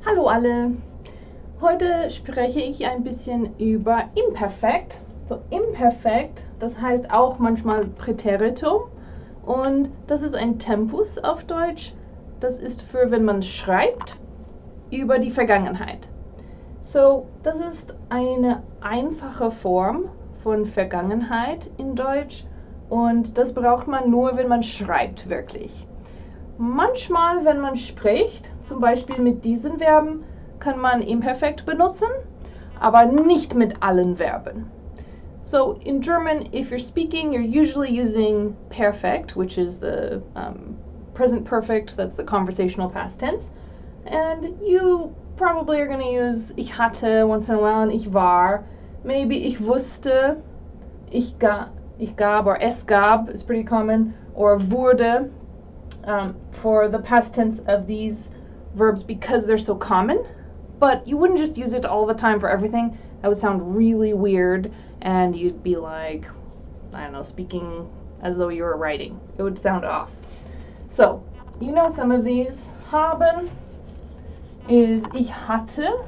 Hallo alle! Heute spreche ich ein bisschen über Imperfekt. So, Imperfekt, das heißt auch manchmal Präteritum und das ist ein Tempus auf Deutsch. Das ist für, wenn man schreibt, über die Vergangenheit. So, das ist eine einfache Form von Vergangenheit in Deutsch und das braucht man nur, wenn man schreibt, wirklich. Manchmal, wenn man spricht, zum Beispiel mit diesen Verben, kann man Imperfekt benutzen, aber nicht mit allen Verben. So in German, if you're speaking, you're usually using perfect, which is the present perfect, that's the conversational past tense. And you probably are going to use ich hatte once in a while and ich war. Maybe ich wusste, ich gab, or es gab is pretty common, or wurde. For the past tense of these verbs because they're so common, but you wouldn't just use it all the time for everything. That would sound really weird, and you'd be like, I don't know, speaking as though you were writing. It would sound off. So, you know some of these. Haben is ich hatte,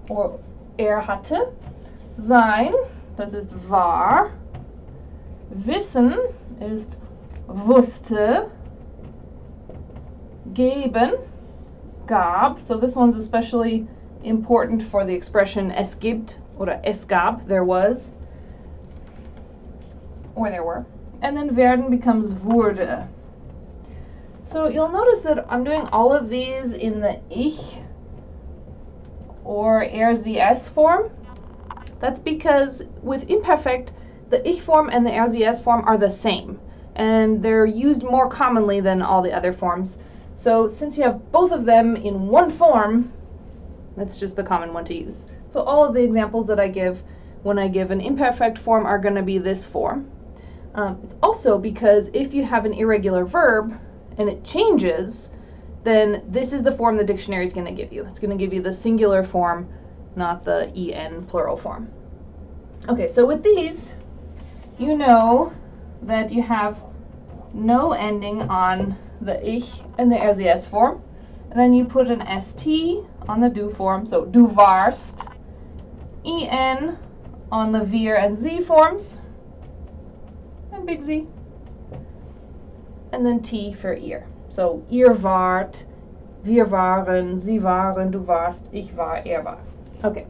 or hatte. Sein, das ist war. Wissen ist wusste, geben, gab. So this one's especially important for the expression es gibt oder es gab, there was, or there were. And then werden becomes wurde. So you'll notice that I'm doing all of these in the ich or RZS form. That's because with imperfect, the ich form and the RZS form are the same. And they're used more commonly than all the other forms. So since you have both of them in one form, that's just the common one to use. So all of the examples that I give when I give an imperfect form are going to be this form. It's also because if you have an irregular verb and it changes, then this is the form the dictionary is going to give you. It's going to give you the singular form, not the en plural form. Okay, so with these, you know that you have no ending on the ich and the RZS form, and then you put an st on the du form, so du warst, en on the wir and z forms, and big Z, and then t for ihr. So ihr wart, wir waren, sie waren, du warst, ich war, war. Okay,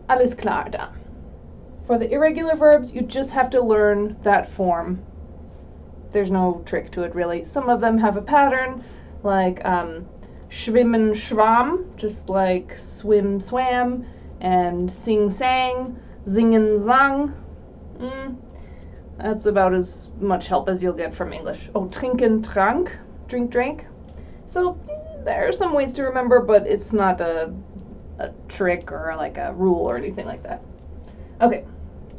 alles klar da. For the irregular verbs, you just have to learn that form. There's no trick to it, really. Some of them have a pattern, like schwimmen, schwamm, just like swim, swam, and sing, sang, singen, sang. That's about as much help as you'll get from English. Oh, trinken, trank, drink, drank. So there are some ways to remember, but it's not a trick or like a rule or anything like that. Okay.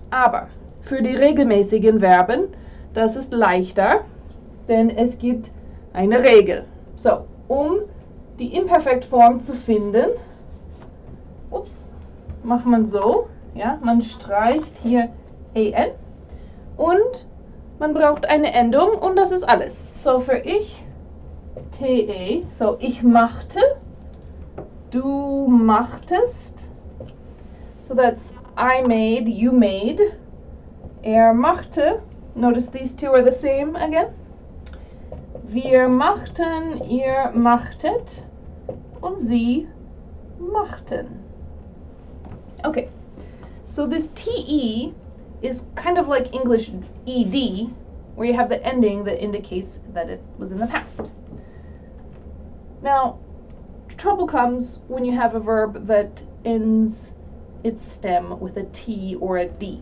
Aber für die regelmäßigen Verben, das ist leichter, denn es gibt eine Regel. So, die Imperfektform zu finden, macht man so, ja, man streicht hier en und man braucht eine Endung und das ist alles. So für ich, te, so ich machte, du machtest, so that's I made, you made, machte, notice these two are the same again. Wir machten, ihr machtet, und sie machten. Okay, so this te is kind of like English ed, where you have the ending that indicates that it was in the past. Now, trouble comes when you have a verb that ends its stem with a T or a D.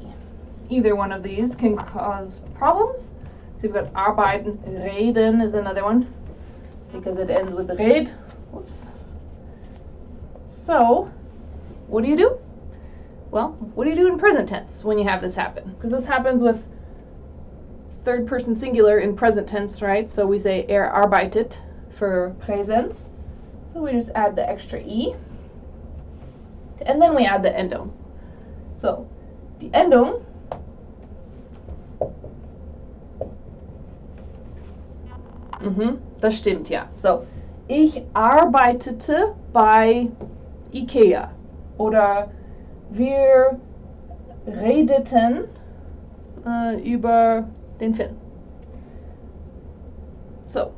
Either one of these can cause problems. So you've got arbeiten, reden is another one, because it ends with red. Whoops. So, what do you do? Well, what do you do in present tense when you have this happen? Because this happens with third person singular in present tense, right? So we say arbeitet for Präsens. So we just add the extra E. And then we add the Endung. So, die Endung Das stimmt, ja. So, ich arbeitete bei Ikea. Oder wir redeten über den Film. So,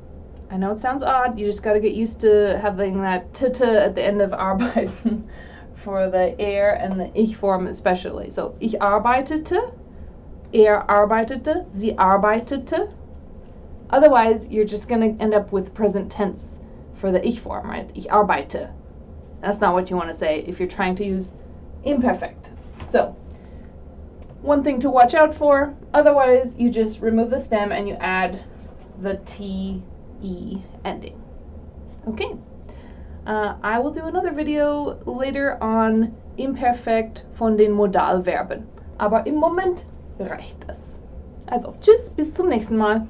I know it sounds odd, you just gotta get used to having that t at the end of arbeiten for the er and the ich form especially. So, ich arbeitete, arbeitete, sie arbeitete. Otherwise, you're just gonna end up with present tense for the ich form, right? Ich arbeite. That's not what you want to say if you're trying to use imperfect. So, one thing to watch out for, otherwise you just remove the stem and you add the T-E ending. Okay. I will do another video later on Imperfekt von den Modalverben. Aber im Moment reicht es. Also, tschüss, bis zum nächsten Mal.